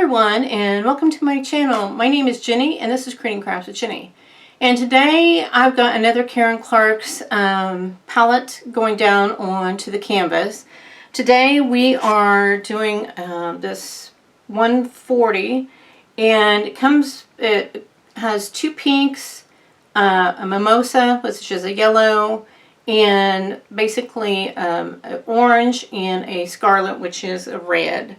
everyone, and welcome to my channel. My name is Jenny and this is Creating Crafts with Jenny. And today I've got another Karen Clark's palette going down onto the canvas. Today we are doing this 140, and it has two pinks, a mimosa, which is a yellow, and basically an orange, and a scarlet, which is a red.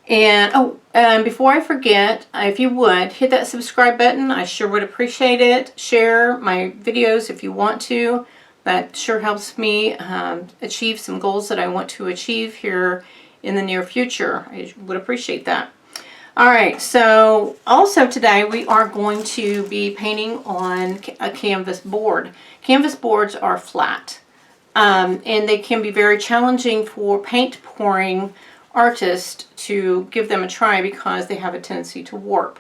And before I forget, if you would hit that subscribe button, I sure would appreciate it. Share my videos if you want to. That sure helps me achieve some goals that I want to achieve here in the near future. I would appreciate that. Alright, so also today we are going to be painting on a canvas board. Canvas boards are flat, and they can be very challenging for paint pouring artists to give them a try because they have a tendency to warp.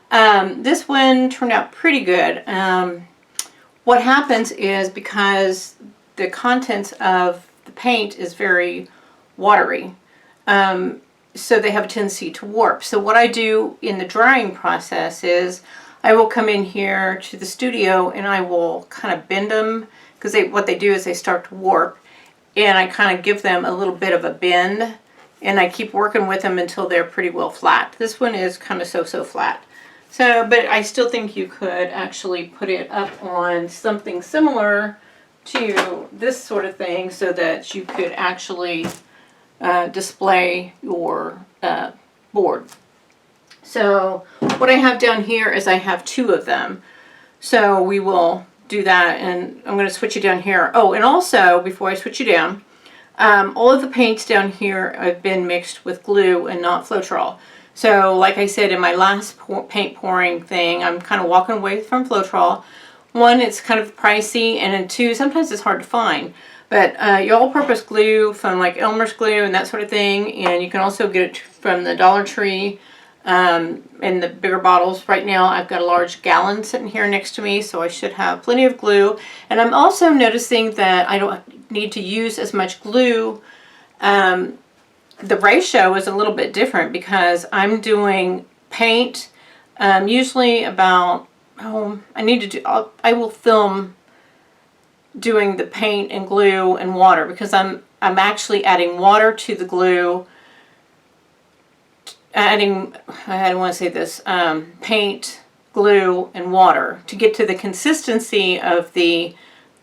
This one turned out pretty good. What happens is, because the contents of the paint is very watery, so they have a tendency to warp. So what I do in the drying process is I will come in here to the studio and I will kind of bend them, because what they do is they start to warp, and I kind of give them a little bit of a bend, and I keep working with them until they're pretty well flat. This one is kind of so flat. So, but I still think you could actually put it up on something similar to this sort of thing so that you could actually display your board. So what I have down here is I have two of them. So we will do that, and I'm going to switch you down here. Oh, and also, before I switch you down, all of the paints down here have been mixed with glue and not Floetrol. So like I said in my last paint pouring thing, I'm kind of walking away from Floetrol. One, it's kind of pricey, and then two, sometimes it's hard to find. But your all-purpose glue from like Elmer's glue and that sort of thing, and you can also get it from the Dollar Tree in the bigger bottles. Right now I've got a large gallon sitting here next to me, so I should have plenty of glue. And I'm also noticing that I don't need to use as much glue. The ratio is a little bit different because I'm doing paint usually about, I will film doing the paint and glue and water, because I'm actually adding water to the glue, I don't want to say this, paint, glue, and water to get to the consistency of the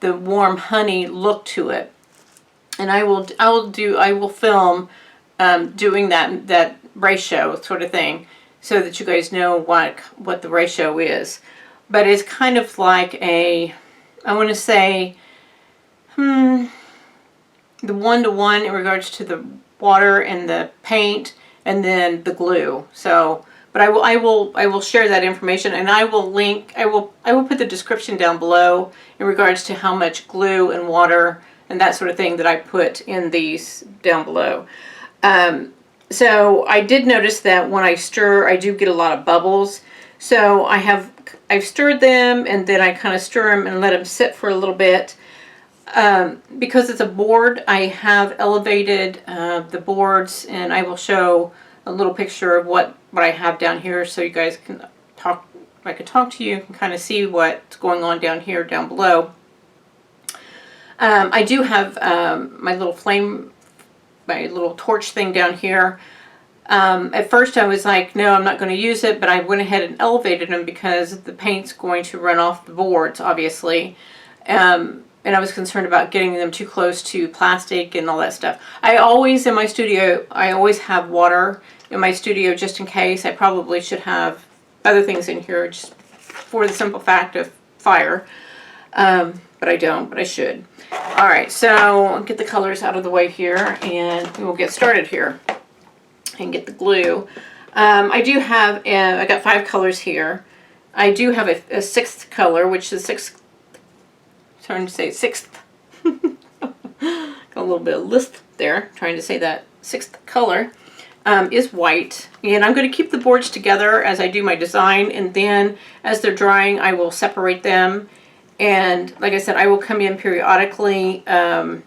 warm honey look to it. And I will film doing that ratio sort of thing, so that you guys know what the ratio is. But it's kind of like I want to say, the 1-to-1 in regards to the water and the paint, and then the glue. So, but I will share that information, and I will put the description down below in regards to how much glue and water and that sort of thing that I put in these down below. So I did notice that when I stir, I do get a lot of bubbles. So I've stirred them, and then I kind of stir them and let them sit for a little bit. Because it's a board, I have elevated the boards, and I will show a little picture of what I have down here, so you guys can talk. I can talk to you and kind of see what's going on down here, down below. I do have my little torch thing down here. At first I was like, no, I'm not going to use it, but I went ahead and elevated them because the paint's going to run off the boards, obviously. And I was concerned about getting them too close to plastic and all that stuff. I always have water in my studio just in case. I probably should have other things in here just for the simple fact of fire. But I don't, but I should. Alright, so I'll get the colors out of the way here, and we will get started here and get the glue. I do have, I got 5 colors here. I do have a 6th color, which is sixth. Got a little bit of lisp there, trying to say that 6th color is white. And I'm going to keep the boards together as I do my design, and then as they're drying I will separate them. And like I said, I will come in periodically and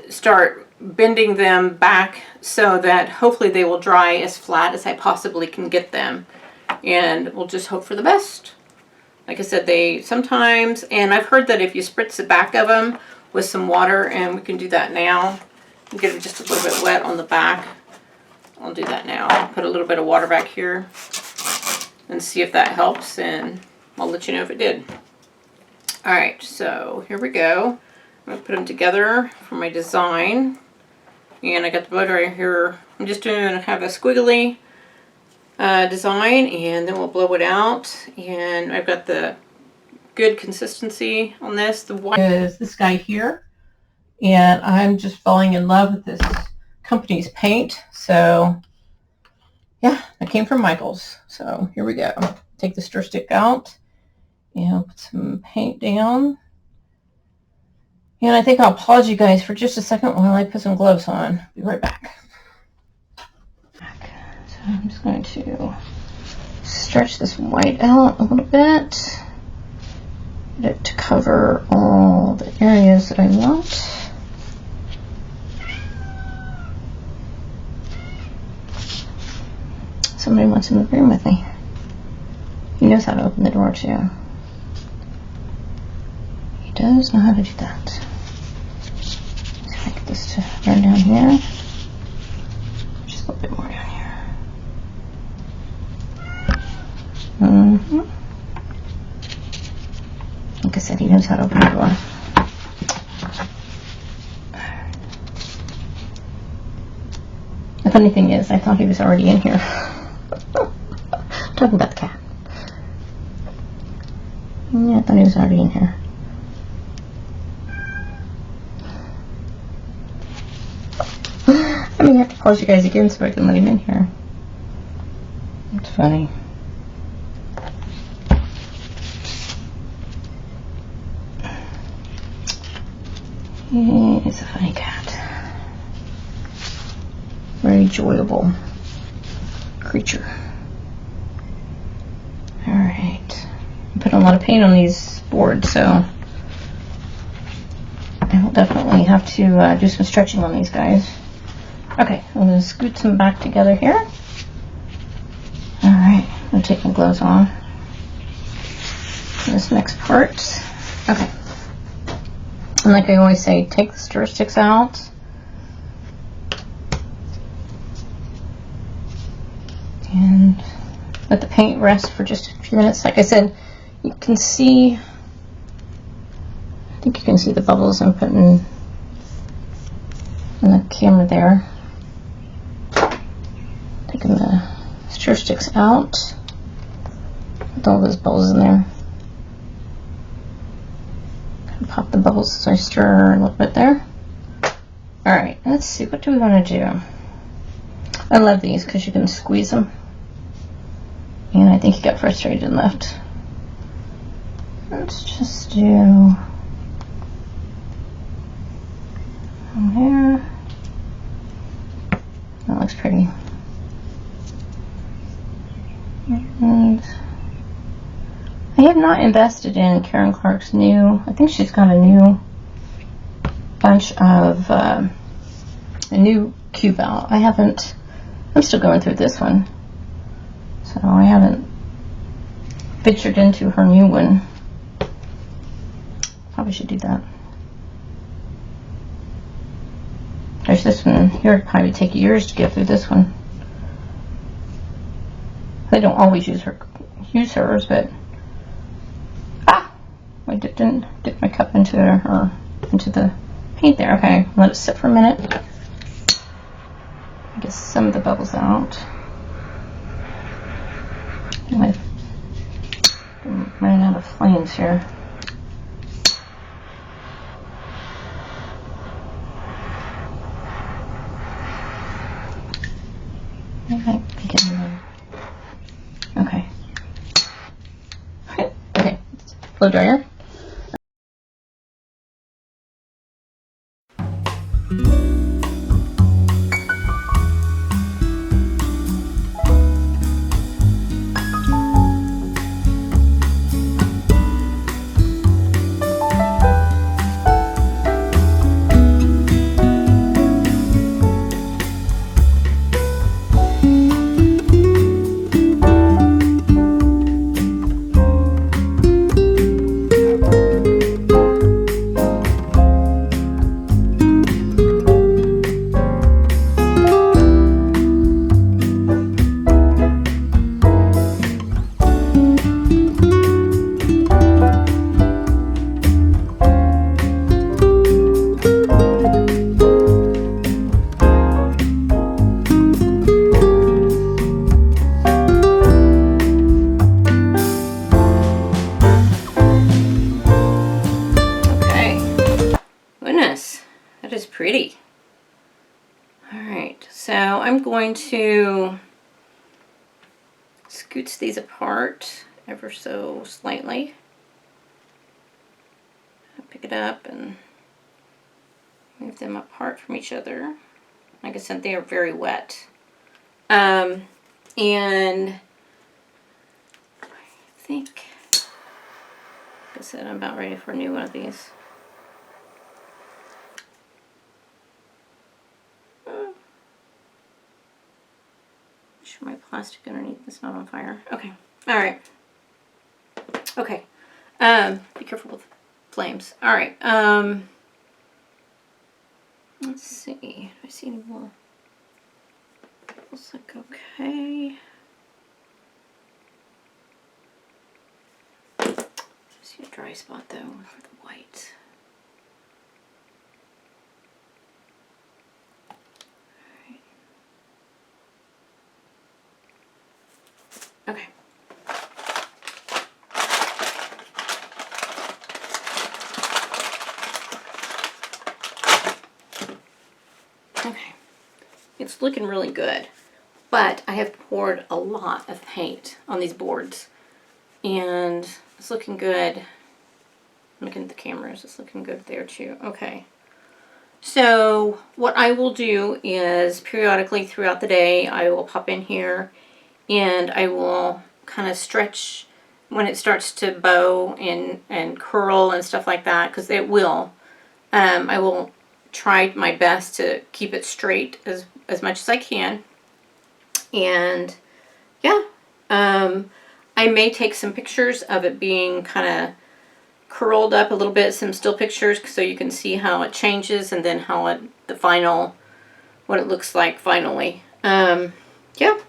start bending them back so that hopefully they will dry as flat as I possibly can get them. And we'll just hope for the best. Like I said, they sometimes, and I've heard that if you spritz the back of them with some water, and we can do that now, get them just a little bit wet on the back. I'll do that now. Put a little bit of water back here and see if that helps, and I'll let you know if it did. Alright, so here we go. I'm going to put them together for my design. And I got the blow dryer here. I'm just going to have a squiggly design, and then we'll blow it out. And I've got the good consistency on this. The white is this guy here. And I'm just falling in love with this company's paint. So yeah, it came from Michaels. So here we go. Take the stir stick out and put some paint down. And I think I'll pause you guys for just a second while I put some gloves on. Be right back. So I'm just going to stretch this white out a little bit. Get it to cover all the areas that I want. Somebody wants in the room with me. He knows how to open the door too. He does know how to do that. See if I get this to run down here. Just a little bit more down here. Like I said, he knows how to open the door. The funny thing is, I thought he was already in here. Talking about the cat. Yeah, I thought he was already in here. I mean, I have to pause you guys again so I can let him in here. It's funny. He's a funny cat. Very enjoyable creature. Alright. I put a lot of paint on these boards, so I will definitely have to do some stretching on these guys. Okay, I'm going to scoot some back together here. Alright, I'm going to take my gloves on. This next part. Okay. And like I always say, take the stir sticks out. And let the paint rest for just a few minutes. Like I said, you can see, I think you can see the bubbles I'm putting in the camera there. Taking the stir sticks out with all those bubbles in there. Pop the bubbles as I stir a little bit there. Alright, let's see, what do we want to do? I love these because you can squeeze them. And I think he got frustrated and left. Let's just do one here. That looks pretty. And I have not invested in Karen Clark's new, I think she's got a new bunch of, a new cube out. I haven't, I'm still going through this one. So I haven't ventured into her new one. Probably should do that. There's this one here, it'd probably take years to get through this one. They don't always use hers, but I didn't dip my cup into the paint there. Okay, let it sit for a minute. Get some of the bubbles out. I'm running out of flames here. I might be getting there. Okay. Okay. Blow dryer. going to scooch these apart ever so slightly. Pick it up and move them apart from each other. Like I said, they are very wet. And I think, like I said, I'm about ready for a new one of these. Sure my plastic underneath is not on fire. Okay. All right. Okay. Be careful with flames. All right. Let's see. Do I see any more? Looks like okay. I see a dry spot though for the white. Okay. Okay. It's looking really good, but I have poured a lot of paint on these boards, and it's looking good. Looking at the cameras, it's looking good there too. Okay. So what I will do is periodically throughout the day, I will pop in here and I will kind of stretch when it starts to bow and curl and stuff like that, because it will. I will try my best to keep it straight as much as I can. And yeah, I may take some pictures of it being kind of curled up a little bit, some still pictures, so you can see how it changes and then how it, what it looks like finally. Yeah.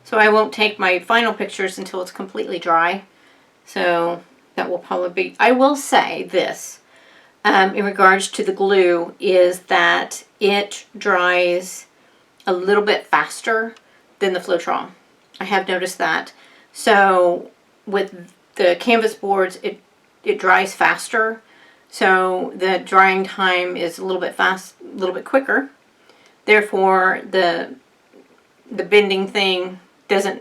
So I won't take my final pictures until it's completely dry. So that will probably be, I will say this, in regards to the glue, is that it dries a little bit faster than the Floetrol. I have noticed that. So with the canvas boards, it dries faster. So the drying time is a little bit quicker. Therefore, the bending thing there's a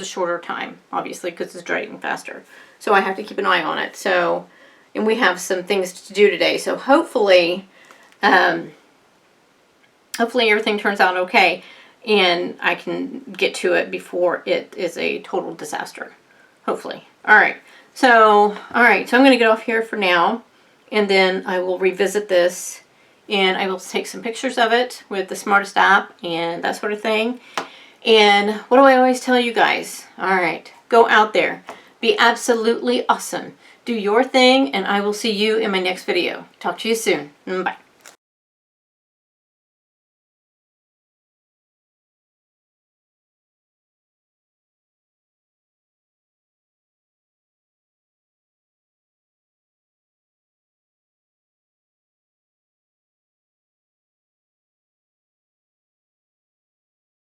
shorter time, obviously, because it's drying faster. So I have to keep an eye on it. So, and we have some things to do today. So hopefully, hopefully everything turns out okay, and I can get to it before it is a total disaster. Hopefully. All right. So I'm going to get off here for now, and then I will revisit this, and I will take some pictures of it with the Smartest app and that sort of thing. And what do I always tell you guys? All right, go out there. Be absolutely awesome. Do your thing, and I will see you in my next video. Talk to you soon. Bye.